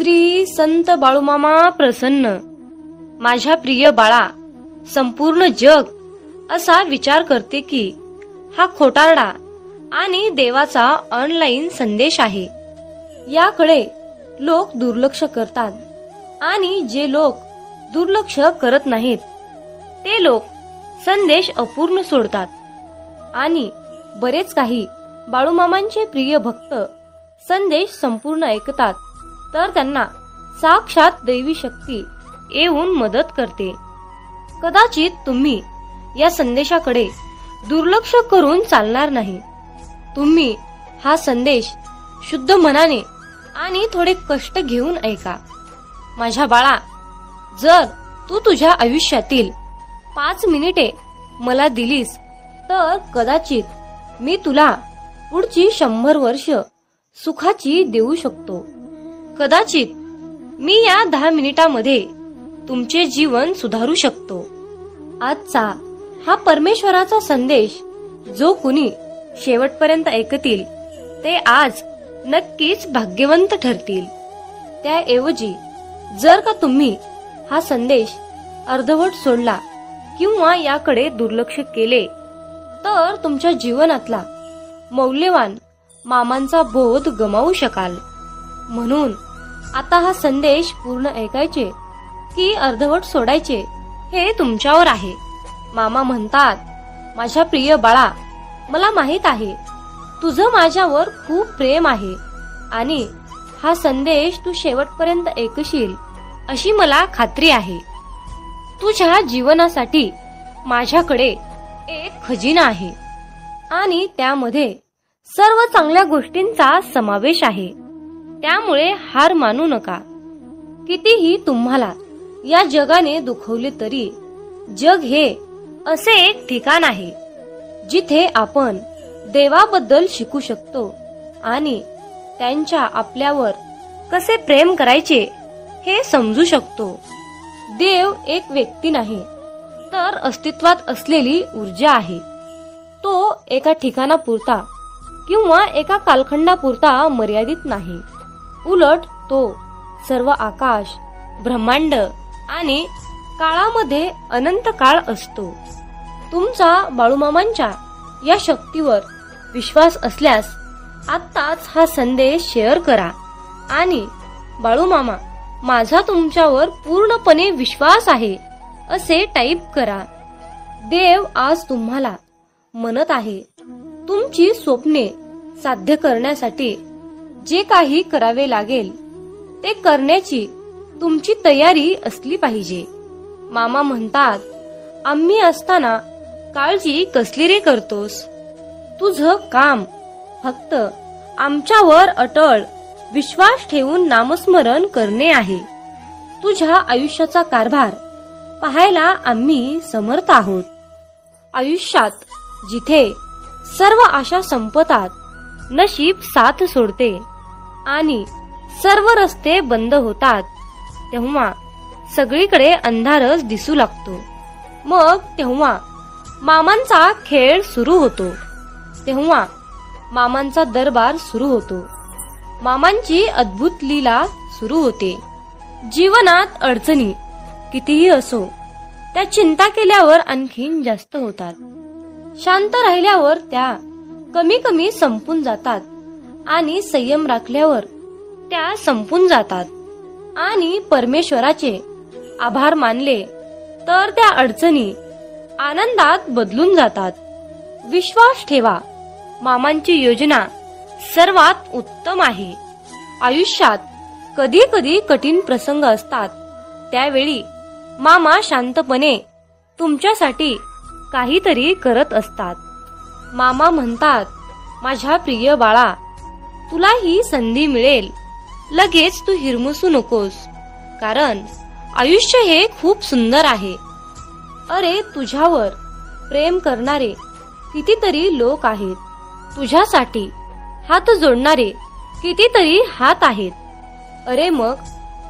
श्री संत बाळूमामा प्रसन्न. माझ्या प्रिय बाळा, संपूर्ण जग असा विचार करते की हा खोटारडा आणि देवाचा ऑनलाईन संदेश आहे. याकडे लोक दुर्लक्ष करतात आणि जे लोक दुर्लक्ष करत नाहीत ते लोक संदेश अपूर्ण सोडतात. आणि बरेच काही बाळूमामांचे प्रिय भक्त संदेश संपूर्ण ऐकतात तर त्यांना साक्षात दैवी शक्ती येऊन मदत करते. कदाचित तुम्ही या संदेशाकडे दुर्लक्ष करून चालणार नाही. तुम्ही हा संदेश शुद्ध मनाने आणि थोडे कष्ट घेऊन ऐका. माझ्या बाळा, जर तू तुझ्या आयुष्यातील 5 मिनिटे मला दिलीस तर कदाचित मी तुला पुढची 100 वर्ष सुखाची देऊ शकतो. कदाचित मी या 10 मिनिटांमध्ये तुमचे जीवन सुधारू शकतो. आजचा हा परमेश्वराचा संदेश जो कुणी शेवटपर्यंत ऐकतील ते आज नक्कीच भाग्यवंत ठरतील. त्याऐवजी जर का तुम्ही हा संदेश अर्धवट सोडला किंवा याकडे दुर्लक्ष केले तर तुमच्या जीवनातला मौल्यवान मामांचा बोध गमावू शकाल. म्हणून आता हा संदेश पूर्ण ऐकायचे की अर्धवट सोडायचे हे तुमच्यावर आहे. मामा म्हणतात, माझ्या प्रिय बाळा, मला माहित आहे तुझं माझ्यावर खूप प्रेम आहे आणि हा संदेश तू शेवटपर्यंत ऐकशील अशी मला खात्री आहे. तुझ्या जीवनासाठी माझ्याकडे एक खजिना आहे आणि त्यामध्ये सर्व चांगल्या गोष्टींचा समावेश आहे. त्यामुळे हार मानू नका. कितीही तुम्हाला या जगाने दुखवले तरी जग हे असे एक ठिकाण आहे जिथे आपण देवाबद्दल शिकू शकतो आणि त्यांच्या आपल्यावर कसे प्रेम करायचे हे समजू शकतो. देव एक व्यक्ती नाही तर अस्तित्वात असलेली ऊर्जा आहे. तो एका ठिकाणापुरता किंवा एका कालखंडापुरता मर्यादित नाही. उलट तो सर्व आकाश, ब्रह्मांड आणि काळामध्ये अनंत काळ असतो. तुमचा बाळूमामांच्या या शक्तीवर विश्वास असल्यास आत्ताच हा संदेश शेअर करा आणि बाळूमामा, माझा तुमच्यावर पूर्णपणे विश्वास आहे असे टाईप करा. देव आज तुम्हाला म्हणत आहे, तुमची स्वप्ने साध्य करण्यासाठी जे काही करावे लागेल ते करण्याची तुमची तयारी असली पाहिजे. मामा म्हणतात, आम्ही असताना काळजी कसली रे करतोस? तुझं काम फक्त आमच्यावर अटळ विश्वास ठेवून नामस्मरण करणे आहे. तुझ्या आयुष्याचा कारभार पाहायला आम्ही समर्थ आहोत. आयुष्यात जिथे सर्व आशा संपतात, नशीब साथ सोडते आणि सर्व रस्ते बंद होतात, तेव्हा सगळीकडे अंधारच दिसू लागतो. मग तेव्हा मामांचा खेळ सुरू होतो. तेव्हा मामांचा दरबार सुरू होतो. मामांची अद्भुत लीला सुरू होते. जीवनात अडचणी कितीही असो त्या चिंता केल्यावर आणखीन जास्त होतात. शांत राहिल्यावर त्या कमी कमी संपून जातात आणि संयम राखल्यावर त्या संपून जातात. आणि परमेश्वराचे आभार मानले तर त्या अडचणी आनंदात बदलून जातात. विश्वास ठेवा, मामांची योजना सर्वात उत्तम आहे. आयुष्यात कधी कधी कठीण प्रसंग असतात. त्यावेळी मामा शांतपणे तुमच्यासाठी काहीतरी करत असतात. मामा म्हणतात, माझ्या प्रिय बाळा, तुला ही संधी मिळेल. लगेच तू हिरमुसू नकोस, कारण आयुष्य हे खूप सुंदर आहे. अरे, तुझ्यावर प्रेम करणारे कितीतरी लोक आहेत. तुझ्यासाठी हात जोडणारे कितीतरी हात आहेत. अरे, मग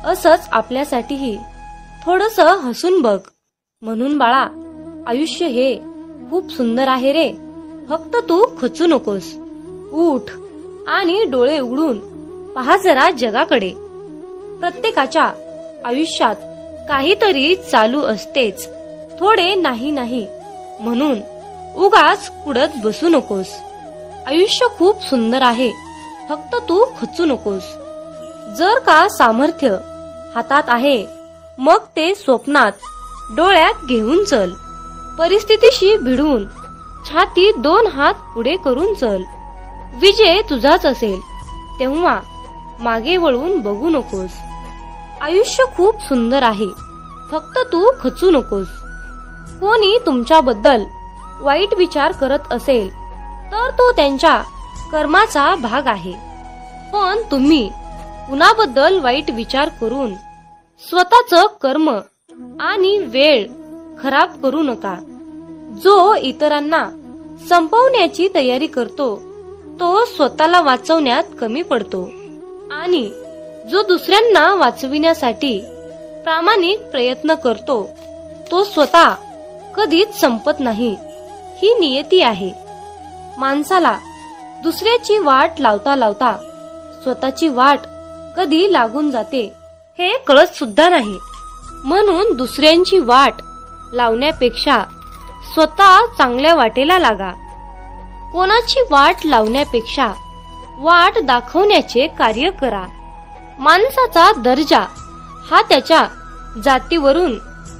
असंच आपल्यासाठीही थोडंसं हसून बघ. म्हणून बाळा, आयुष्य हे खूप सुंदर आहे रे. फक्त तू खचू नकोस. उठ आणि डोळे उघडून पहा जरा जगाकडे. प्रत्येकाच्या आयुष्यात काहीतरी चालू असतेच. थोडे नाही म्हणून उगाच कुडत बसू नकोस. आयुष्य खूप सुंदर आहे, फक्त तू खचू नकोस. जर का सामर्थ्य हातात आहे, मग ते स्वप्नात डोळ्यात घेऊन चल. परिस्थितीशी भिडून छाती 2 हात पुढे करून चल. विजय तुझाच असेल तेव्हा मागे वळून बघू नकोस. आयुष्य खूप सुंदर आहे, फक्त तू खचू नकोस. कोणी तुमच्याबद्दल वाईट विचार करत असेल तर तो त्यांच्या कर्माचा भाग आहे. पण तुम्ही कुणाबद्दल वाईट विचार करून स्वतःचं कर्म आणि वेळ खराब करू नका. जो इतरांना संपवण्याची तयारी करतो तो स्वतःला वाचवण्यात कमी पडतो, आणि जो दुसऱ्यांना वाचविण्यासाठी प्रामाणिक प्रयत्न करतो तो स्वतः कधीच संपत नाही. ही नियती आहे. माणसाला दुसऱ्याची वाट लावता लावता स्वतःची वाट कधी लागून जाते हे कळत सुद्धा नाही. म्हणून दुसऱ्यांची वाट लावण्यापेक्षा स्वतः चांगल्या वाटेला लागा. कोणाची वाट लावण्यापेक्षा वाट दाखवण्याचे कार्य करा. माणसाचा दर्जा हा त्याच्या जातीवरून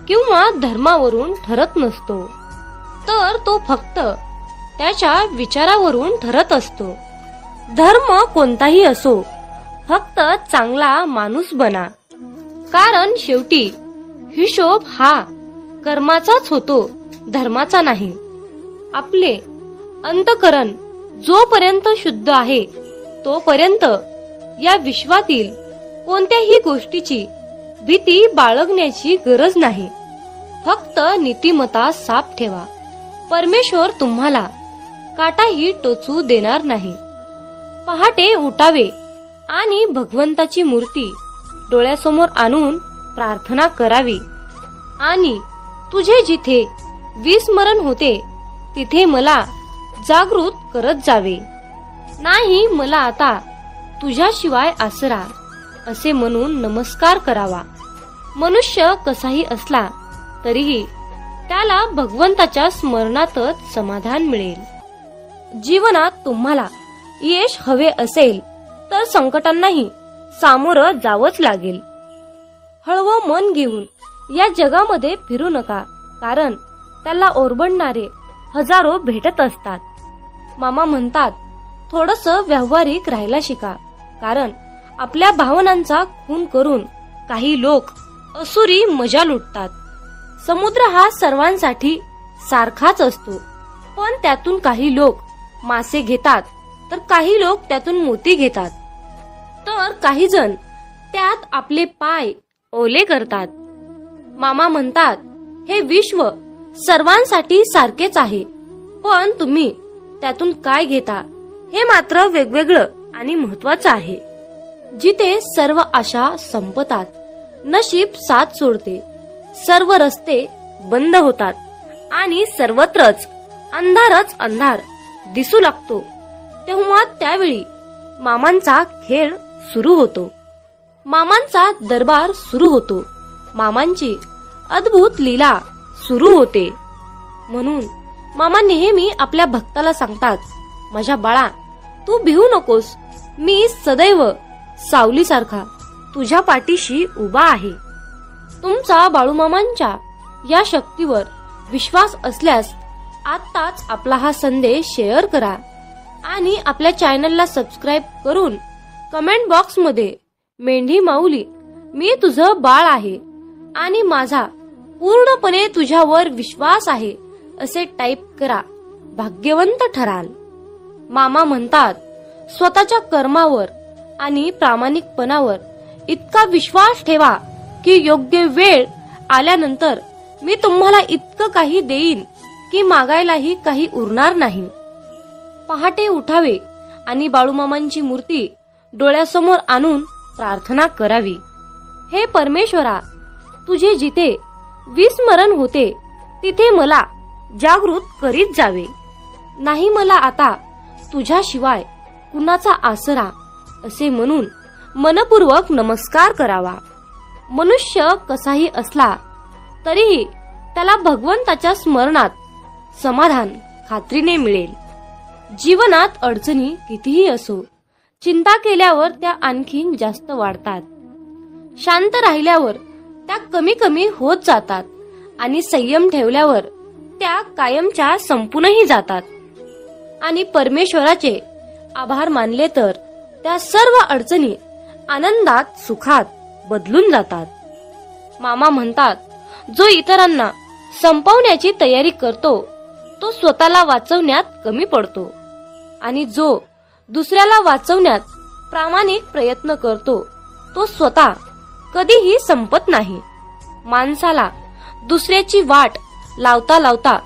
किंवा धर्मावरून ठरत नसतो, तर तो फक्त त्याच्या विचारावरून ठरत असतो. धर्म कोणताही असो, फक्त चांगला माणूस बना. कारण शेवटी हिशोब हा कर्माचाच होतो, धर्माचा नाही. आपले अंतःकरण जोपर्यंत शुद्ध आहे तोपर्यंत या विश्वातील कोणत्याही गोष्टीची भीती बाळगण्याची गरज नाही. फक्त नीतिमत्ता साफ ठेवा. परमेश्वर तुम्हाला काटाही टोचू देणार नाही. पहाटे उठावे आणि भगवंताची मूर्ती डोळ्यासमोर आणून प्रार्थना करावी, आणि तुझे जिथे विस्मरण होते तिथे मला जागृत करत जावे. नाही मला आता तुझ्याशिवाय आसरा असे म्हणून नमस्कार करावा. मनुष्य कसाही असला तरीही त्याला भगवंताच्या स्मरणातच समाधान मिळेल. जीवनात तुम्हाला यश हवे असेल तर संकटांनाही सामोरं जावंच लागेल. हळवं मन घेऊन या जगामध्ये फिरू नका, कारण त्याला ओरबडणारे हजारो भेटत असतात. मामा म्हणतात, थोडंसं व्यावहारिक राहायला शिका, कारण आपल्या भावनांचा खून करून काही लोक असुरी मजा लुटतात. समुद्र हा सर्वांसाठी सारखाच असतो, पण त्यातून काही लोक मासे घेतात तर काही लोक त्यातून मोती घेतात, तर काही जण त्यात आपले पाय ओले करतात. मामा म्हणतात, हे विश्व सर्वांसाठी सारखेच आहे, पण तुम्ही त्यातून काय घेता हे मात्र वेगवेगळं आणि महत्वाचं आहे. जिथे सर्व आशा संपतात, नशीब साथ सोडते, सर्व रस्ते बंद होतात आणि सर्वत्रच अंधारच अंधार दिसू लागतो, तेव्हा त्यावेळी मामांचा खेळ सुरू होतो. मामांचा दरबार सुरू होतो. मामांची अद्भुत लीला सुरू होते. म्हणून मामा नेहमी आपल्या भक्ताला सांगतात, माझ्या बाळा तू भिवू नकोस, मी सदैव सावलीसारखा तुझ्या पाठीशी उभा आहे. तुमचा बाळूमामांच्या या शक्तीवर विश्वास असल्यास आत्ताच आपला हा संदेश शेअर करा आणि आपल्या चॅनलला सबस्क्राईब करून कमेंट बॉक्स मध्ये मेंढी माऊली मी तुझं बाळ आहे आणि माझा पूर्णपणे तुझ्यावर विश्वास आहे असे टाईप करा. भाग्यवंत ठराल. मामा म्हणतात, स्वतःच्या कर्मावर आणि प्रामाणिकपणावर इतका विश्वास ठेवा की योग्य वेळ आल्यानंतर मी तुम्हाला इतकं काही देईन की मागायलाही काही उरणार नाही. पहाटे उठावे आणि बाळूमामांची मूर्ती डोळ्यासमोर आणून प्रार्थना करावी. हे परमेश्वरा, तुझे जिथे विस्मरण होते तिथे मला जागृत करीत जावे. नाही मला आता तुझ्याशिवाय कुणाचा आसरा असे म्हणून मनपूर्वक नमस्कार करावा. मनुष्य कसाही असला तरीही त्याला भगवंताच्या स्मरणात समाधान खात्रीने मिळेल. जीवनात अडचणी कितीही असो, चिंता केल्यावर त्या आणखीन जास्त वाढतात. शांत राहिल्यावर त्या कमी कमी होत जातात आणि संयम ठेवल्यावर त्या कायमच्या संपूनही जातात. आणि परमेश्वराचे आभार मानले तर त्या सर्व अडचणी आनंदात सुखात बदलून जातात. मामा म्हणतात, जो इतरांना संपवण्याची तयारी करतो तो स्वतःला वाचवण्यात कमी पडतो आणि जो दुसऱ्याला वाचवण्यात प्रामाणिक प्रयत्न करतो तो स्वतः कधीही संपत नाही. माणसाला दुसऱ्याची वाट लावता लावता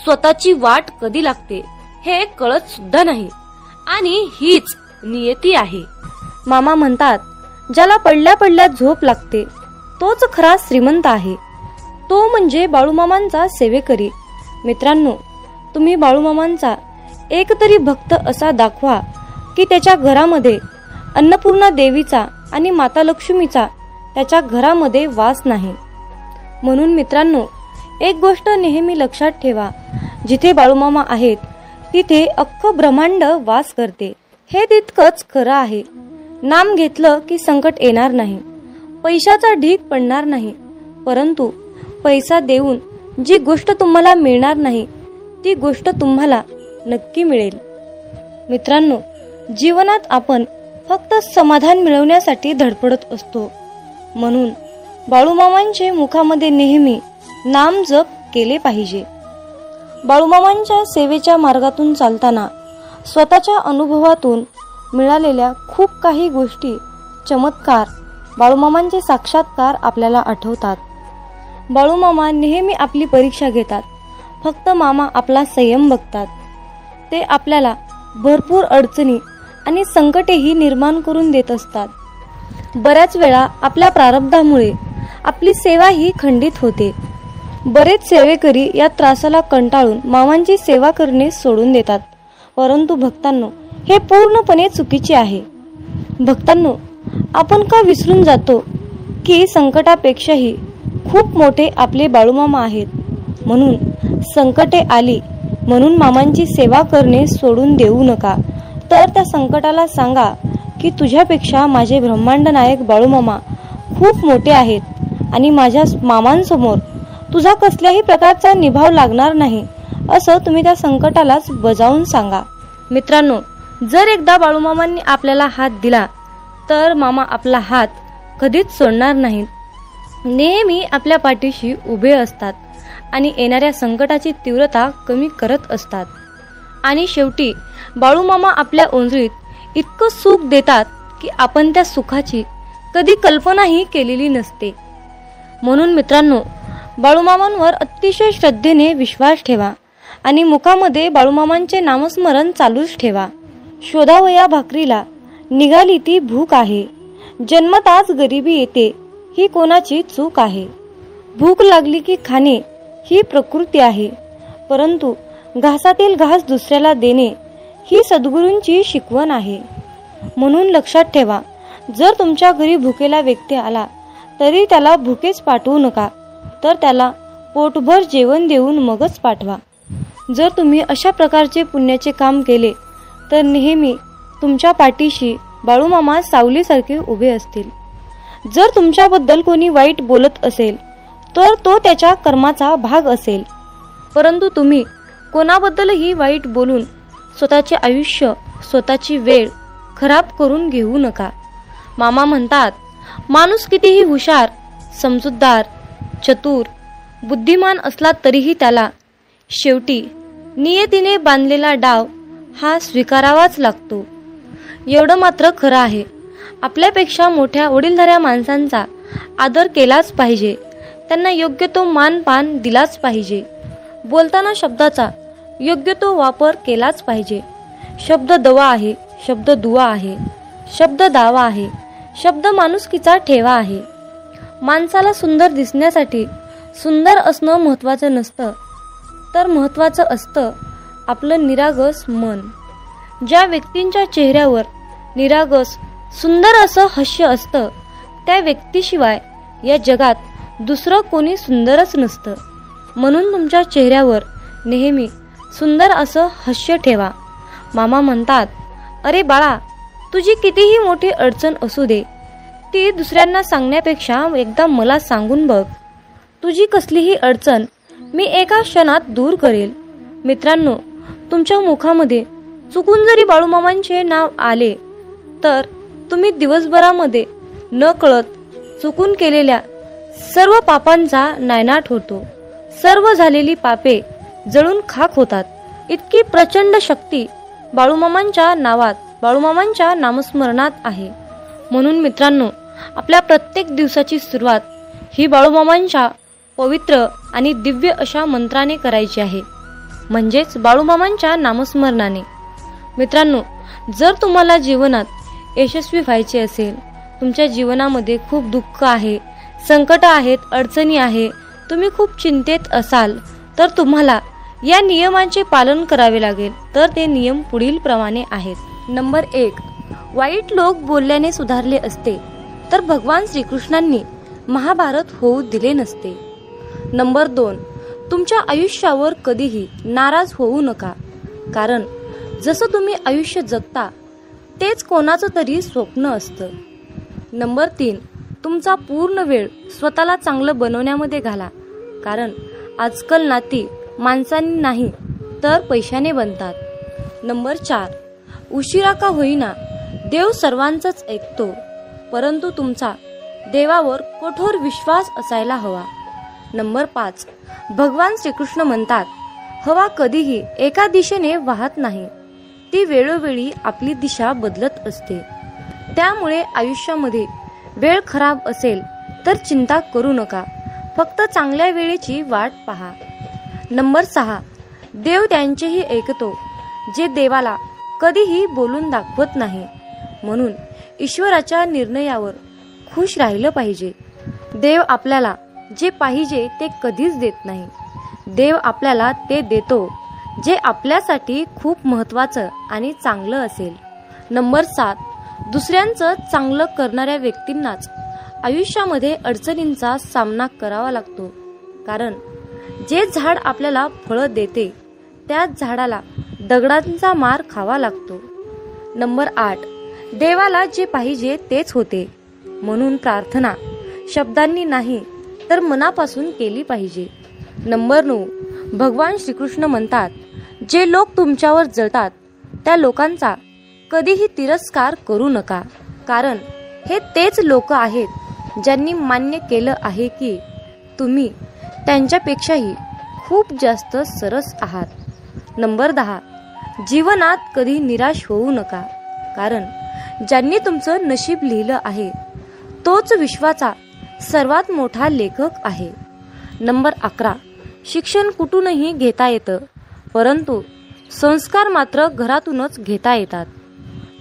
स्वतःची वाट कधी लागते हे कळत सुद्धा नाही आणि हीच नियती आहे. मामा म्हणतात, ज्याला पडल्या पडल्या झोप लागते तोच खरा श्रीमंत आहे. तो म्हणजे बाळूमामांचा सेवेकरी. मित्रांनो, तुम्ही बाळूमामांचा एक तरी भक्त असा दाखवा की त्याच्या घरामध्ये अन्नपूर्णा देवीचा आणि माता लक्ष्मीचा त्याच्या घरामध्ये वास नाही. म्हणून मित्रांनो, एक गोष्ट नेहमी लक्षात ठेवा, जिथे बाळूमामा आहेत तिथे अख्खं ब्रह्मांड वास करते. हे तितकंच खरं आहे. नाम घेतलं की संकट येणार नाही, पैशाचा ढीग पडणार नाही, परंतु पैसा देऊन जी गोष्ट तुम्हाला मिळणार नाही ती गोष्ट तुम्हाला नक्की मिळेल. मित्रांनो, जीवनात आपण फक्त समाधान मिळवण्यासाठी धडपडत असतो. म्हणून बाळूमामांचे मुखामध्ये नेहमी नाम जप केले पाहिजे. बाळूमामांच्या सेवेच्या मार्गातून चालताना स्वतःच्या अनुभवातून मिळालेल्या खूप काही गोष्टी, चमत्कार, बाळूमामांचे साक्षात्कार आपल्याला आठवतात. बाळूमामा नेहमी आपली परीक्षा घेतात. फक्त मामा आपला संयम बघतात. ते आपल्याला भरपूर अडचणी आणि संकटेही निर्माण करून देत असतात. बऱ्याच वेळा आपल्या प्रारब्धामुळे आपली सेवा ही खंडित होते. बरेच सेवेकरी या त्रासाला कंटाळून मामांची सेवा करणे सोडून देतात. परंतु भक्तांनो, हे पूर्णपणे चुकीचे आहे. भक्तांनो, आपण का विसरून जातो की संकटापेक्षाही खूप मोठे आपले बाळूमामा आहेत. म्हणून संकटे आली म्हणून मामांची सेवा करणे सोडून देऊ नका. तर त्या संकटाला सांगा की तुझ्यापेक्षा माझे ब्रह्मांड नायक बाळूमामा खूप मोठे आहेत आणि माझ्या मामांसमोर तुझा कसल्याही प्रकारचा निभाव लागणार नाही, असं तुम्ही त्या संकटालाच बजावून सांगा. मित्रांनो, जर एकदा बाळूमामांनी आपल्याला हात दिला तर मामा आपला हात कधीच सोडणार नाहीत. नेहमी आपल्या पाठीशी उभे असतात आणि येणाऱ्या संकटाची तीव्रता कमी करत असतात. आणि शेवटी बाळूमामा आपल्या ओंजळीत इतकं सुख देतात की आपण त्या सुखाची कधी कल्पनाही केलेली नसते. म्हणून मित्रांनो, बाळूमामांवर अतिशय श्रद्धेने विश्वास ठेवा आणि मुखामध्ये बाळूमामांचे नामस्मरण चालूच ठेवा. शोधावया भाकरीला निघाली ती भूक आहे, जन्मताच गरिबी येते ही कोणाची चूक आहे. भूक लागली की खाणे ही प्रकृती आहे, परंतु घासातील घास दुसऱ्याला देणे ही सद्गुरूंची शिकवण आहे. म्हणून लक्षात ठेवा, जर तुमच्या घरी भुकेला व्यक्ती आला तरी त्याला भुकेच पाठवू नका, तर त्याला पोटभर जेवण देऊन मगच पाठवा. जर तुम्ही अशा प्रकारचे पुण्याचे काम केले तर नेहमी तुमच्या पाठीशी बाळूमामा सावलीसारखे उभे असतील. जर तुमच्याबद्दल कोणी वाईट बोलत असेल तर तो त्याच्या कर्माचा भाग असेल, परंतु तुम्ही कोणाबद्दलही वाईट बोलून स्वतःचे आयुष्य, स्वतःची वेळ खराब करून घेऊ नका. मामा म्हणतात, माणूस कितीही हुशार, समजूतदार, चतुर, बुद्धिमान असला तरीही त्याला शेवटी नियतीने बांधलेला डाव हा स्वीकारावाच लागतो. एवढं मात्र खरं आहे, आपल्यापेक्षा मोठ्या वडीलधाऱ्या माणसांचा आदर केलाच पाहिजे. त्यांना योग्य तो मानपान दिलाच पाहिजे. बोलताना शब्दाचा योग्य तो वापर केलाच पाहिजे. शब्द दवा आहे, शब्द दुवा आहे, शब्द दावा आहे, शब्द माणुसकीचा ठेवा आहे. माणसाला सुंदर दिसण्यासाठी सुंदर असणं महत्त्वाचं नसतं, तर महत्त्वाचं असतं आपलं निरागस मन. ज्या व्यक्तींच्या चेहऱ्यावर निरागस सुंदर असं हास्य असतं त्या व्यक्तीशिवाय या जगात दुसरं कोणी सुंदरच नसतं. म्हणून तुमच्या चेहऱ्यावर नेहमी सुंदर असं हास्य ठेवा. मामा म्हणतात, अरे बाळा, तुझी कितीही मोठी अडचण असू दे, ती दुसऱ्यांना सांगण्यापेक्षा एकदा मला सांगून बघ. तुझी कसलीही अडचण मी एका क्षणात दूर करेल. मित्रांनो, तुमच्या मुखामध्ये चुकून जरी बाळूमामांचे नाव आले तर तुम्ही दिवसभरामध्ये न कळत चुकून केलेल्या सर्व पापांचा नायनाट होतो. सर्व झालेली पापे जळून खाक होतात. इतकी प्रचंड शक्ती बाळूमामांच्या नावात, बाळूमामांच्या नामस्मरणात आहे. म्हणून मित्रांनो, आपल्या प्रत्येक दिवसाची सुरुवात ही बाळूमामांच्या पवित्र आणि दिव्य अशा मंत्राने करायची आहे, म्हणजेच बाळूमामांच्या नामस्मरणाने. मित्रांनो, जर तुम्हाला जीवनात यशस्वी व्हायचे असेल, तुमच्या जीवनामध्ये खूप दुःख आहे, संकट आहेत, अडचणी आहे, तुम्ही खूप चिंतेत असाल, तर तुम्हाला या नियमांचे पालन करावे लागेल. तर ते नियम पुढील प्रमाणे आहेत. नंबर 1, वाईट लोक बोलल्याने सुधारले असते तर भगवान श्रीकृष्णांनी महाभारत होऊ दिले नसते. नंबर 2, तुमच्या आयुष्यावर कधीही नाराज होऊ नका, कारण जसं तुम्ही आयुष्य जगता तेच कोणाचं तरी स्वप्न असतं. नंबर 3, तुमचा पूर्ण वेळ स्वतःला चांगलं बनवण्यामध्ये घाला, कारण आजकाल नाती माणसांनी नाही तर पैशाने बनतात. नंबर 4, उशिरा का होईना देव सर्वांचंच ऐकतो, परंतु तुमचा देवावर कठोर विश्वास असायला हवा. नंबर 5, भगवान श्रीकृष्ण म्हणतात, हवा कधीही एका दिशेने वाहत नाही, ती वेळोवेळी आपली दिशा बदलत असते. त्यामुळे आयुष्यामध्ये वेळ खराब असेल तर चिंता करू नका, फक्त चांगल्या वेळेची वाट पहा. नंबर 6, देव त्यांचेही ऐकतो जे देवाला कधीही बोलून दाखवत नाही. म्हणून ईश्वराच्या निर्णयावर खुश राहिलं पाहिजे. देव आपल्याला जे पाहिजे ते कधीच देत नाही. देव आपल्याला ते देतो जे आपल्यासाठी खूप महत्त्वाचं आणि चांगलं असेल. नंबर 7, दुसऱ्यांचं चांगलं करणाऱ्या व्यक्तींनाच आयुष्यामध्ये अडचणींचा सामना करावा लागतो, कारण जे झाड आपल्याला फळं देते त्याच झाडाला दगडांचा मार खावा लागतो. नंबर 8, देवाला जे पाहिजे तेच होते, म्हणून प्रार्थना शब्दांनी नाही तर मनापासून केली पाहिजे. नंबर 9, भगवान श्रीकृष्ण म्हणतात, जे लोक तुमच्यावर जळतात त्या लोकांचा कधीही तिरस्कार करू नका, कारण हे तेच लोक आहेत ज्यांनी मान्य केलं आहे की तुम्ही त्यांच्यापेक्षाही खूप जास्त सरस आहात. नंबर 10, जीवनात कधी निराश होऊ नका, कारण ज्यांनी तुमचं नशीब लिहिलं आहे तोच विश्वाचा सर्वात मोठा लेखक आहे. नंबर 11, शिक्षण कुठूनही घेता येतं, परंतु संस्कार मात्र घरातूनच घेता येतात.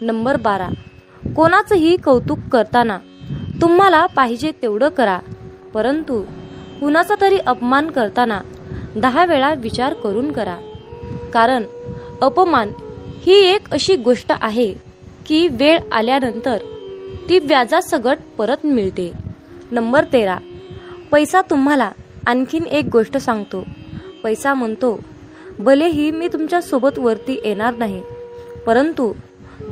नंबर 12, कोणाचंही कौतुक करताना तुम्हाला पाहिजे तेवढं करा, परंतु कुणाचा तरी अपमान करताना 10 वेळा विचार करून करा, कारण अपमान ही एक अशी गोष्ट आहे की वेळ आल्यानंतर ती व्याजासकट परत मिळते. नंबर 13, पैसा तुम्हाला आणखीन एक गोष्ट सांगतो. पैसा म्हणतो, भलेही मी तुमच्या सोबत वरती येणार नाही, परंतु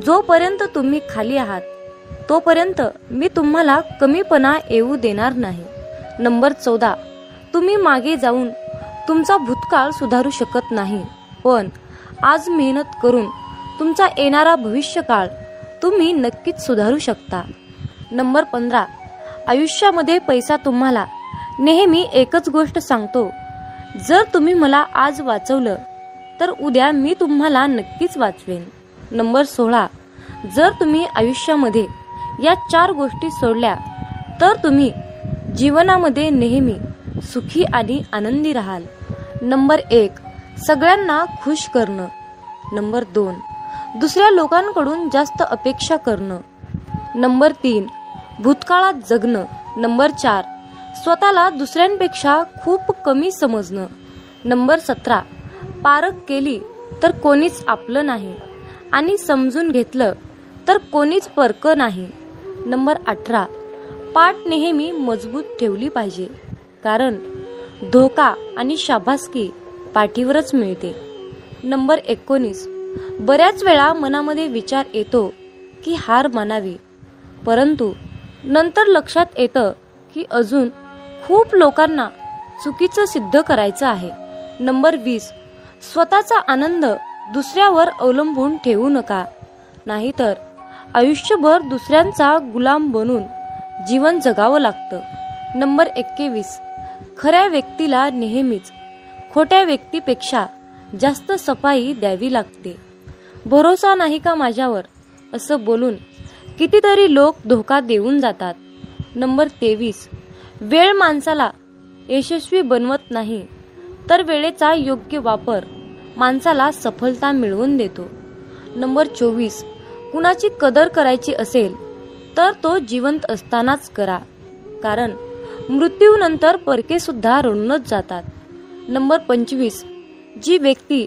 जोपर्यंत तुम्ही खाली आहात तोपर्यंत मी तुम्हाला कमीपणा येऊ देणार नाही. नंबर 14, तुम्ही मागे जाऊन तुमचा भूतकाळ सुधारू शकत नाही, पण आज मेहनत करून तुमचा येणारा भविष्यकाळ तुम्ही नक्कीच सुधारू शकता. नंबर 15, आयुष्यामध्ये पैसा तुम्हाला नेहमी एकच गोष्ट सांगतो, जर तुम्ही मला आज वाचवलं तर उद्या मी तुम्हाला नक्कीच वाचवेन. नंबर 16, जर तुम्ही आयुष्यामध्ये या 4 गोष्टी सोडल्या तर तुम्ही जीवनामध्ये नेहमी सुखी आणि आनंदी राहाल. नंबर 1, सगळ्यांना खुश करणं. नंबर 2, दुसऱ्या लोकांकडून जास्त अपेक्षा करणं. नंबर 3, भूतकाळात जगणं. नंबर 4, स्वतःला दुसऱ्यांपेक्षा खूप कमी समजणं. नंबर 17, पारख केली तर कोणीच आपलं नाही आणि समजून घेतलं तर कोणीच परक नाही. नंबर 18, पाठ नेहमी मजबूत ठेवली पाहिजे, कारण धोका आणि शाबासकी पाठीवरच मिळते. नंबर 19, बऱ्याच वेळा मनामध्ये विचार येतो की हार मानावी, परंतु नंतर लक्षात येतं की अजून खूप लोकांना चुकीचं सिद्ध करायचं आहे. नंबर 20, स्वतःचा आनंद दुसऱ्यावर अवलंबून ठेवू नका, नाहीतर आयुष्यभर दुसऱ्यांचा गुलाम बनून जीवन जगावं लागतं. नंबर 21, खऱ्या व्यक्तीला नेहमीच खोट्या व्यक्तीपेक्षा जास्त सफाई द्यावी लागते. भरोसा नाही का माझ्यावर असं बोलून कितीतरी लोक धोका देऊन जातात. नंबर 23, वेळ माणसाला यशस्वी बनवत नाही, तर वेळेचा योग्य वापर माणसाला सफलता मिळवून देतो. नंबर 24, कुणाची कदर करायची असेल तर तो जिवंत असतानाच करा, कारण मृत्यूनंतर परके सुद्धा रडूनच जातात. नंबर 25, जी व्यक्ती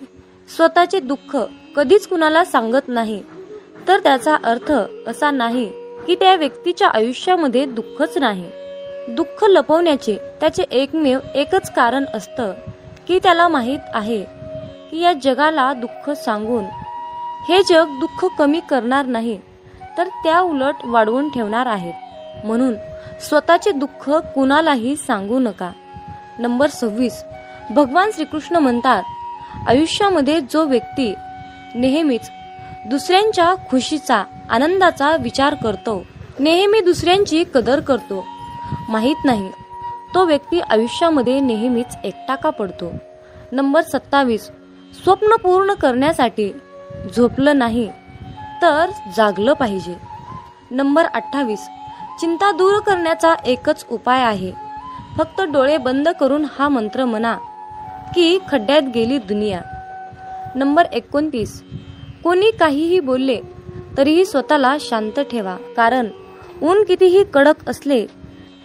स्वतःचे दुःख कधीच कुणाला सांगत नाही, तर त्याचा अर्थ असा नाही की त्या व्यक्तीच्या आयुष्यामध्ये दुःखच नाही. दुःख लपवण्याचे त्याचे एकमेव एकच कारण असतं की त्याला माहीत आहे की या जगाला दुःख सांगून हे जग दुःख कमी करणार नाही, तर त्या उलट वाढवून ठेवणार आहे. म्हणून स्वतःचे दुःख कुणालाही सांगू नका. नंबर 26, भगवान श्रीकृष्ण म्हणतात, आयुष्यामध्ये जो व्यक्ती नेहमीच दुसऱ्यांच्या खुशीचा, आनंदाचा विचार करतो, नेहमी दुसऱ्यांची कदर करतो, माहित नाही तो व्यक्ती आयुष्यामध्ये नेहमीच एकटा का पडतो. नंबर 27, स्वप्न पूर्ण करण्यासाठी झोपलं नाही तर जागलं पाहिजे. नंबर 28, चिंता दूर करण्याचा एकच उपाय आहे, फक्त डोळे बंद करून हा मंत्र म्हणा की खड्ड्यात गेली दुनिया. नंबर 29, कोणी काहीही बोलले तरीही स्वतःला शांत ठेवा, कारण ऊन कितीही कडक असले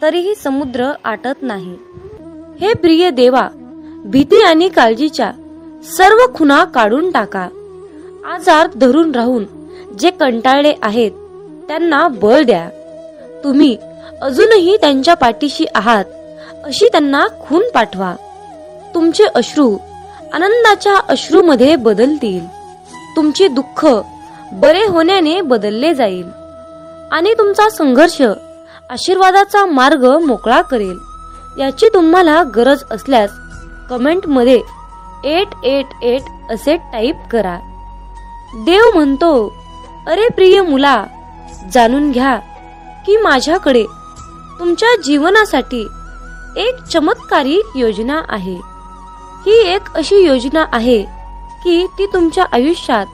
तरीही समुद्र आटत नाही. हे प्रिय देवा, भीती आणि काळजीच्या सर्व खुणा काढून टाका. आजार धरून राहून जे कंटाळले आहेत त्यांना बळ द्या. तुम्ही अजूनही त्यांच्या पाठीशी आहात अशी त्यांना खून पाठवा. तुमचे अश्रू आनंदाच्या अश्रूमध्ये बदलतील. तुमचे दुःख बरे होण्याने बदलले जाईल आणि तुमचा संघर्ष आशीर्वादाचा मार्ग मोकळा करेल. याची तुम्हाला गरज असल्यास कमेंट मध्ये 888 असे टाईप करा. देव म्हणतो, अरे प्रिय मुला, जाणून घ्या की माझ्याकडे तुमच्या जीवनासाठी एक चमत्कारिक योजना आहे. ही एक अशी योजना आहे की ती तुमच्या आयुष्यात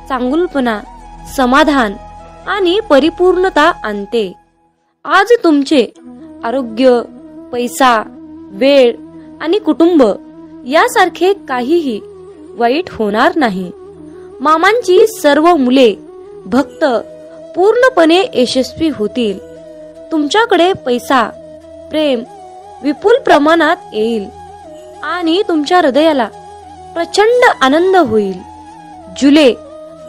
चांगुलपणा, समाधान आणि परिपूर्णता आणते. आज तुमचे आरोग्य, पैसा, वेळ आणि कुटुंब यासारखे काहीही वाईट होणार नाही. मामांची सर्व मुले भक्त पूर्णपणे यशस्वी होतील. तुमच्याकडे पैसा, प्रेम विपुल प्रमाणात येईल आणि तुमच्या हृदयाला प्रचंड आनंद होईल. जुलै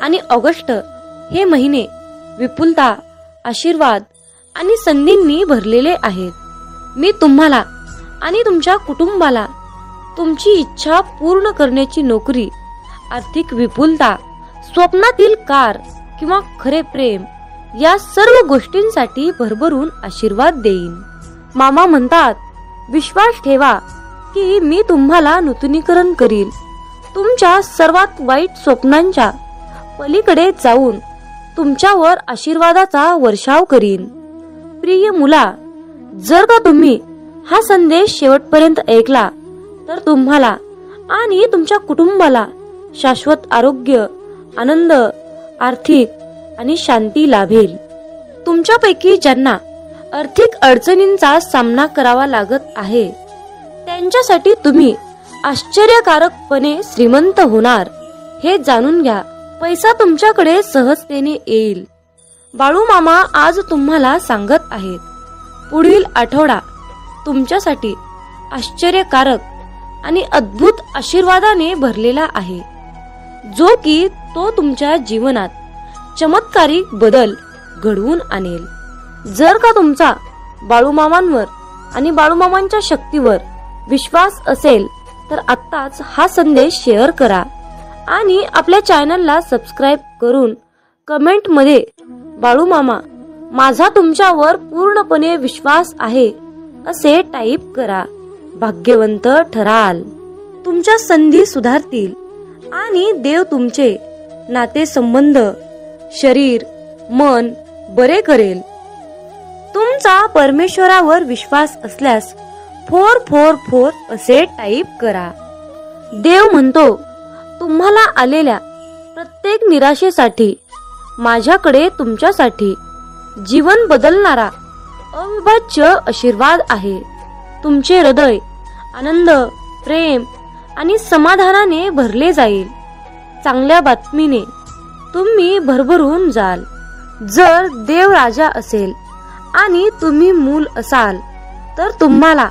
आणि ऑगस्ट हे महिने विपुलता, आशीर्वाद आणि संधींनी भरलेले आहेत. मी तुम्हाला आणि तुमच्या कुटुंबाला तुमची इच्छा पूर्ण करण्याची नोकरी, आर्थिक विपुलता, स्वप्नातील कार किंवा खरे प्रेम या सर्व गोष्टींसाठी भरभरून आशीर्वाद देईन. मामा म्हणतात, विश्वास ठेवा की मी तुम्हाला नूतनीकरण करील. तुमच्या सर्वात वाईट स्वप्नांच्या पलीकडे जाऊन तुमच्यावर आशीर्वादाचा वर्षाव करीन. प्रिय मुला, जर का तुम्ही हा संदेश शेवटपर्यंत ऐकला तर तुम्हाला आणि तुमच्या कुटुंबाला शाश्वत आरोग्य, आनंद, आर्थिक आणि शांती लाभेल. तुमच्यापैकी ज्यांना आर्थिक अडचणींचा सामना करावा लागत आहे त्यांच्यासाठी तुम्ही आश्चर्यकारकपणे श्रीमंत होणार हे जाणून घ्या. पैसा तुमच्याकडे सहजतेने येईल. बाळू मामा आज तुम्हाला सांगत आहेत, पुढील आठवडा तुमच्यासाठी आश्चर्यकारक आणि अद्भुत आशीर्वादाने भरलेला आहे, जो की तो तुमच्या जीवनात चमत्कारिक बदल घडवून आणेल. जर का तुमचा बाळूमामांवर आणि बाळूमामांच्या शक्तीवर विश्वास असेल तर आत्ताच हा संदेश शेअर करा आणि आपल्या चॅनलला सबस्क्राईब करून कमेंट मध्ये बाळूमामा माझा तुमच्यावर पूर्णपणे विश्वास आहे असे टाईप करा. भाग्यवंत ठराल. तुमच्या संधी सुधारतील आणि देव तुमचे नातेसंबंध, शरीर, मन बरे करेल. तुमचा परमेश्वरावर विश्वास असल्यास 444 असे टाईप करा. देव म्हणतो, तुम्हाला आलेल्या प्रत्येक निराशेसाठी माझ्याकडे तुमच्यासाठी जीवन बदलणारा अविभाज्य आशीर्वाद आहे. तुमचे हृदय आनंद, प्रेम आणि समाधानाने भरले जाईल. चांगल्या बातमीने तुम्ही भरभरून जाल. जर देव राजा असेल आणि तुम्ही मूल असाल तर तुम्हाला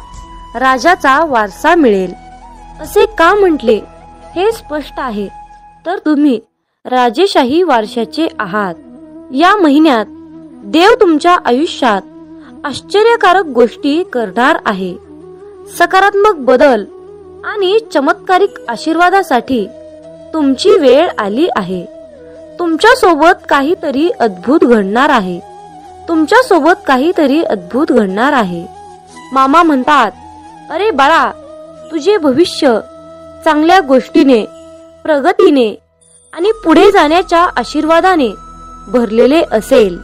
राजाचा वारसा मिळेल. असे का म्हटले हे स्पष्ट आहे, तर तुम्ही राजेशाही वारशाचे आहात. या महिन्यात देव तुमच्या आयुष्यात आश्चर्यकारक गोष्टी करणार आहे. सकारात्मक बदल आणि चमत्कारिक आशीर्वादासाठी तुमची वेळ आली आहे. तुमच्या सोबत काहीतरी अद्भुत घडणार आहे. तुमच्या सोबत काहीतरी अद्भुत घडणार आहे. मामा म्हणतात, अरे बाळा, तुझे भविष्य चांगल्या गोष्टीने, प्रगतीने आणि पुढे जाण्याच्या आशीर्वादाने भरलेले असेल.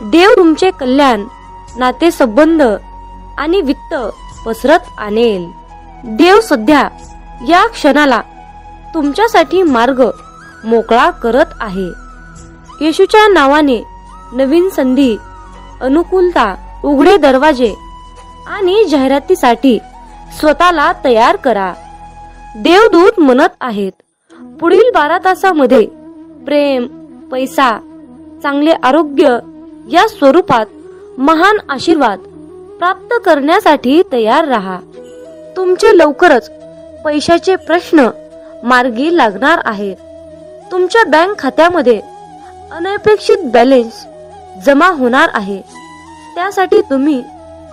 देव तुमचे कल्याण, नातेसंबंध आणि वित्त पसरत आणेल. देव सध्या या क्षणाला तुमच्यासाठी मार्ग मोकळा करत आहे. येशूच्या नावाने नवीन संधी, अनुकूलता, उघडे दरवाजे आणि जाहिरातीसाठी स्वतःला तयार करा. देवदूत म्हणत आहेत, पुढील 12 तासामध्ये प्रेम, पैसा, चांगले आरोग्य या स्वरूपात महान आशीर्वाद प्राप्त करण्यासाठी तयार राहा. तुमचे लवकरच पैशाचे प्रश्न मार्गी लागणार आहेत. तुमच्या बँक खात्यामध्ये अनपेक्षित बॅलन्स जमा होणार आहे. त्यासाठी तुम्ही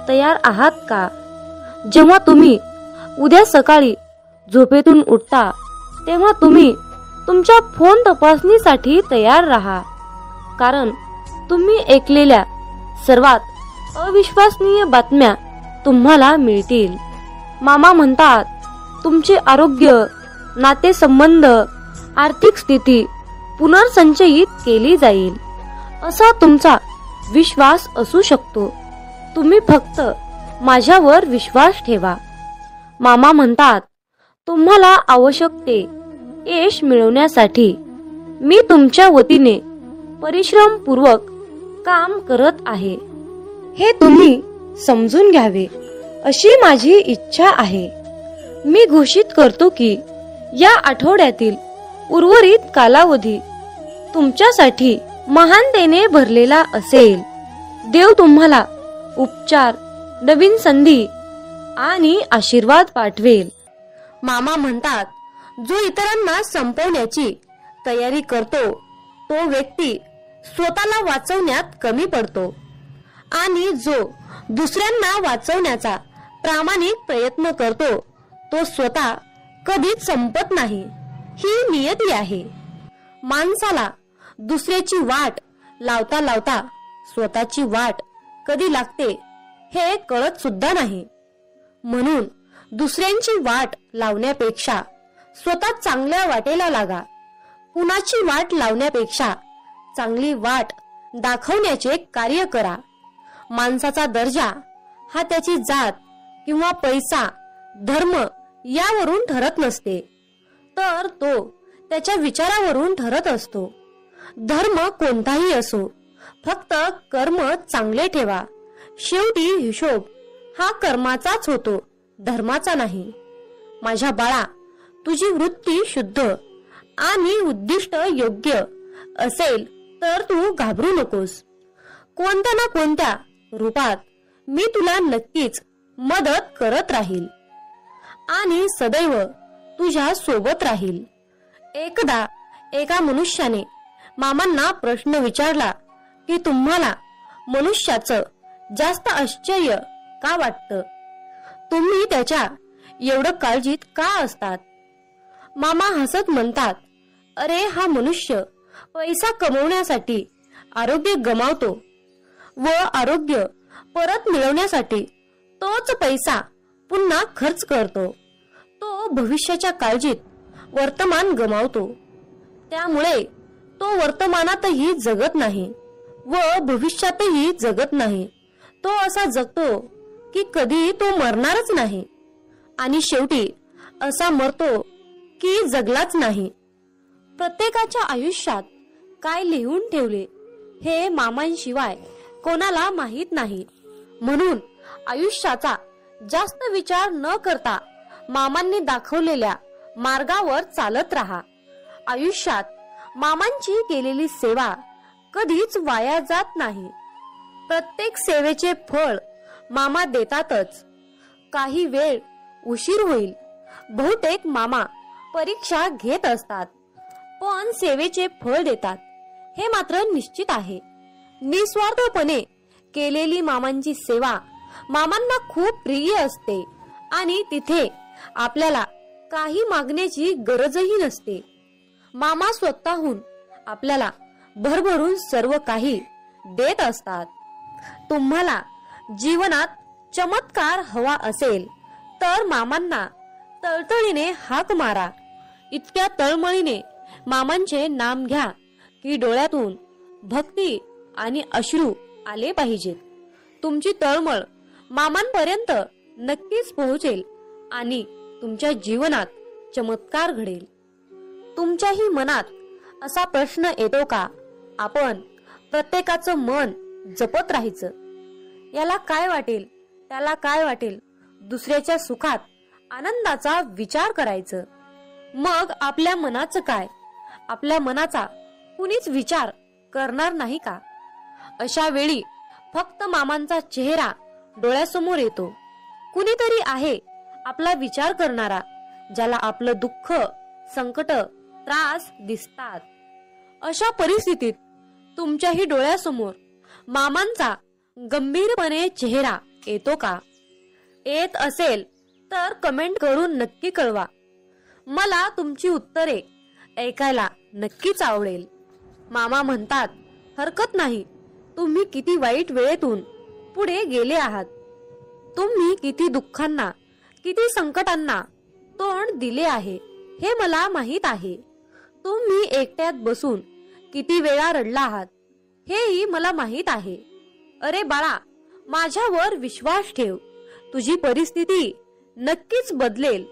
तयार आहात का? जेव्हा तुम्ही उद्या सकाळी झोपेतून उठता तेव्हा तुम्ही तुमच्या फोन तपासणीसाठी तयार राहा, कारण तुम्ही ऐकलेल्या सर्वात अविश्वसनीय बातम्या तुम्हाला मिळतील. मामा म्हणतात, तुमचे आरोग्य, नातेसंबंध, आर्थिक स्थिती पुनर्संचयित केली जाईल असा तुमचा विश्वास असू शकतो. तुम्ही फक्त माझ्यावर विश्वास ठेवा. मामा म्हणतात, तुम्हाला आवश्यक ते यश मिळवण्यासाठी मी तुमच्या वतीने परिश्रमपूर्वक काम करत आहे. हे तुम्ही समजून घ्यावे अशी माझी इच्छा आहे. मी घोषित करतो की या आठवड्यातील उर्वरित कालावधी तुमच्यासाठी महानतेने भरलेला असेल. देव तुम्हाला उपचार, नवीन संधी आणि आशीर्वाद पाठवेल. मामा म्हणतात, जो इतरांना संपवण्याची तयारी करतो तो व्यक्ती स्वतःला वाचवण्यात कमी पडतो आणि जो दुसऱ्यांना वाचवण्याचा प्रामाणिक प्रयत्न करतो तो स्वतः कधीच संपत नाही. ही नियती आहे. माणसाला दुसऱ्याची वाट लावता लावता स्वतःची वाट कधी लागते हे कळत सुद्धा नाही. म्हणून दुसऱ्यांची वाट लावण्यापेक्षा स्वतः चांगल्या वाटेला लागा. कुणाची वाट लावण्यापेक्षा चांगली वाट दाखवण्याचे कार्य करा. माणसाचा दर्जा हा त्याची जात किंवा पैसा, धर्म यावरून ठरत नसते, तर तो त्याच्या विचारावरून ठरत असतो. धर्म कोणताही असो, फक्त कर्म चांगले ठेवा. शेवटी हिशोब हा कर्माचाच होतो, धर्माचा नाही. माझ्या बाळा, तुझी वृत्ती शुद्ध आणि उद्दिष्ट योग्य असेल तर तू घाबरू नकोस. कोणत्या ना कोणत्या रूपात मी तुला नक्कीच मदत करत राहील आणि सदैव तुझ्या सोबत राहील. एकदा एका मनुष्याने मामांना प्रश्न विचारला की तुम्हाला मनुष्याचं जास्त आश्चर्य का वाटतं? तुम्ही त्याच्या एवढं काळजीत का असतात? मामा हसत म्हणतात, अरे हा मनुष्य पैसा कमवण्यासाठी आरोग्य गमावतो व आरोग्य परत मिळवण्यासाठी तोच पैसा पुन्हा खर्च करतो. तो भविष्याच्या काळजीत वर्तमान गमावतो. त्यामुळे तो वर्तमानातही जगत नाही व भविष्यातही जगत नाही. तो असा जगतो की कधी तो मरणारच नाही आणि शेवटी असा मरतो की जगलाच नाही. प्रत्येकाच्या आयुष्यात काय लिहून ठेवले हे मामांशिवाय कोणाला माहित नाही. म्हणून आयुष्याचा जास्त विचार न करता मामांनी दाखवलेल्या मार्गावर चालत राहा. आयुष्यात मामांची केलेली सेवा कधीच वाया जात नाही. प्रत्येक सेवेचे फळ मामा देतातच. काही वेळ उशीर होईल, बहुतेक मामा परीक्षा घेत असतात, पण सेवेचे फळ देतात हे मात्र निश्चित आहे. निस्वार्थपणे केलेली मामांची सेवा मामांना खूप प्रिय असते आणि तिथे आपल्याला काही मागण्याची गरजही नसते. मामा स्वतःहून आपल्याला भरभरून सर्व काही देत असतात. तुम्हाला जीवनात चमत्कार हवा असेल तर मामांना तळतळीने हाक मारा. इतक्या तळमळीने मामांचे नाम घ्या की डोळ्यातून भक्ती आणि अश्रू आले पाहिजेत. तुमची तळमळ मामांपर्यंत नक्कीच पोहोचेल आणि तुमच्या जीवनात चमत्कार घडेल. तुमच्याही मनात असा प्रश्न येतो का, आपण प्रत्येकाचं मन जपत राहायचं? याला काय वाटेल, त्याला काय वाटेल, दुसऱ्याच्या सुखात आनंदाचा विचार करायचं. मग आपल्या मनाचं काय? आपल्या मनाचा कुणीच विचार करणार नाही का? अशा वेळी फक्त मामांचा चेहरा डोळ्यासमोर येतो. कुणीतरी आहे आपला विचार करणारा, ज्याला आपलं दुःख, संकट, त्रास दिसतात. अशा परिस्थितीत तुमच्याही डोळ्यासमोर मामांचा गंभीरपणे चेहरा येतो का? येत असेल तर कमेंट करून नक्की कळवा. मला तुमची उत्तरे ऐकायला नक्कीच आवडेल. मामा म्हणतात, हरकत नाही, तुम्ही किती वाईट वेळेतून पुढे गेले आहात. तुम्ही किती दुःखांना, किती संकटांना तोंड दिले आहे हे मला माहित आहे. तुम्ही एकट्यात बसून किती वेळा रडला आहात हेही मला माहित आहे. अरे बाळा, माझ्यावर विश्वास ठेव. तुझी परिस्थिती नक्कीच बदलेल.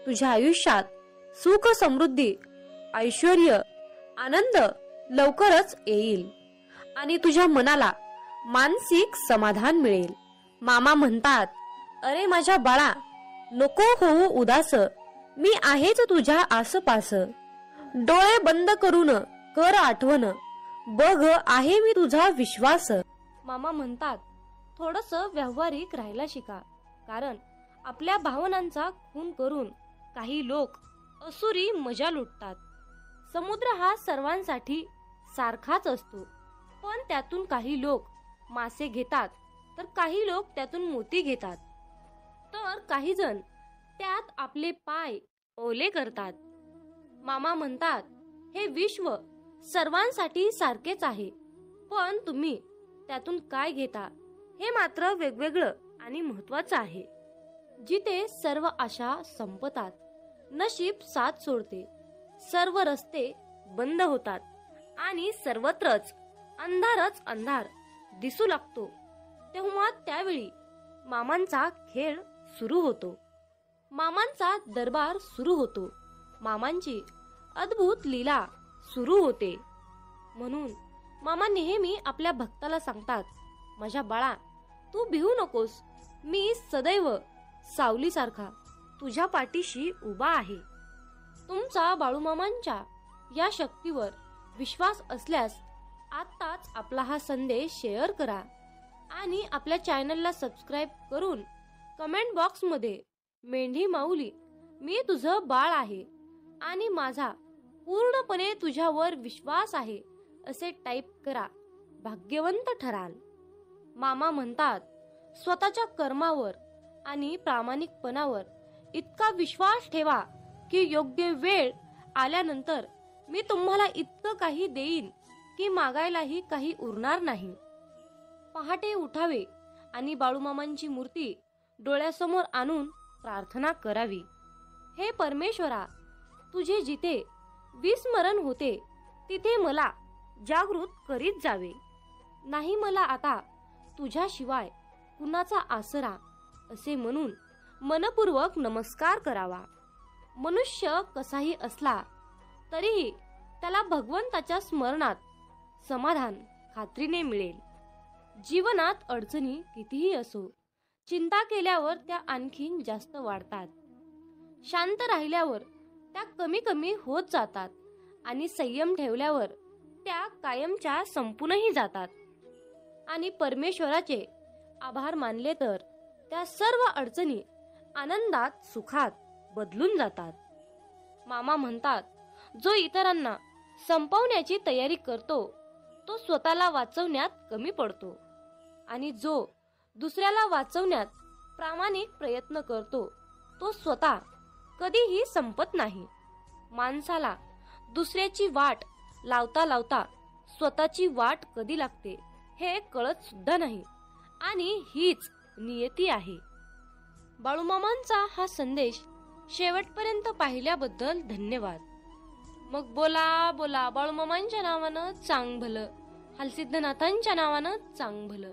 तुझ्या आयुष्यात सुख, समृद्धी, ऐश्वर्य, आनंद लवकरच येईल आणि तुझ्या मनाला मानसिक समाधान मिळेल. मामा म्हणतात, अरे माझ्या बाळा, नको होऊ उदास, मी आहेच तुझ्या आसपास. डोळे बंद करून कर आठवण, बघ आहे मी तुझा विश्वास. मामा म्हणतात, थोडंसं व्यावहारिक राहायला शिका, कारण आपल्या भावनांचा खून करून काही लोक असुरी मजा लुटतात. समुद्र हा सर्वांसाठी सारखाच असतो, पण त्यातून काही लोक मासे घेतात तर काही लोक त्यातून मोती घेतात, तर काही जण त्यात आपले पाय ओले करतात. मामा म्हणतात, हे विश्व सर्वांसाठी सारखेच आहे, पण तुम्ही त्यातून काय घेता हे मात्र वेगवेगळं आणि महत्वाचं आहे. जिथे सर्व आशा संपतात, नशीब साथ सोडते, सर्व रस्ते बंद होतात आणि सर्वत्रच अंधारच अंधार दिसू लागतो, तेव्हा त्यावेळी मामांचा खेळ सुरू होतो. मामांचा दरबार सुरू होतो. मामांची अद्भुत लीला सुरू होते. म्हणून मामा नेहमी आपल्या भक्ताला सांगतात, माझ्या बाळा, तू भिवू नकोस, मी सदैव सावलीसारखा तुझ्या पाठीशी उभा आहे. तुमचा बाळूमामांच्या या शक्तीवर विश्वास असल्यास आत्ताच आपला हा संदेश शेअर करा आणि आपल्या चॅनलला सबस्क्राईब करून कमेंट बॉक्समध्ये मेंढी माऊली, मी तुझं बाळ आहे आणि माझा पूर्णपणे तुझ्यावर विश्वास आहे असे टाईप करा, भाग्यवंत ठराल. मामा म्हणतात, स्वतःच्या कर्मावर आणि प्रामाणिकपणावर इतका विश्वास ठेवा की योग्य वेळ आल्यानंतर मी तुम्हाला इतकं काही देईन की मागायलाही काही उरणार नाही. पहाटे उठावे आणि बाळूमामांची मूर्ती डोळ्यासमोर आणून प्रार्थना करावी. हे परमेश्वरा, तुझे जिथे विस्मरण होते तिथे मला जागृत करीत जावे. नाही मला आता तुझ्याशिवाय कुणाचा आसरा, असे म्हणून मनपूर्वक नमस्कार करावा. मनुष्य कसाही असला तरीही त्याला भगवंताच्या स्मरणात समाधान खात्रीने मिळेल. जीवनात अडचणी कितीही असो, चिंता केल्यावर त्या आणखीन जास्त वाढतात. शांत राहिल्यावर त्या कमी कमी होत जातात आणि संयम ठेवल्यावर त्या कायमच्या संपूनही जातात. आणि परमेश्वराचे आभार मानले तर त्या सर्व अडचणी आनंदात सुखात बदलून जातात. मामा म्हणतात, जो इतरांना संपवण्याची तयारी करतो तो स्वतःला वाचवण्यात कमी पडतो आणि जो दुसऱ्याला वाचवण्यात प्रामाणिक प्रयत्न करतो तो स्वतः कधीही संपत नाही. माणसाला दुसऱ्याची वाट लावता लावता स्वतःची वाट कधी लागते हे कळत सुद्धा नाही आणि हीच नियती आहे. बाळूमामांचा हा संदेश शेवटपर्यंत पाहिल्याबद्दल धन्यवाद. मग बोला बोला बाळूमामांच्या नावानं चांग भलं, हलसिद्धनाथांच्या नावानं चांग भलं.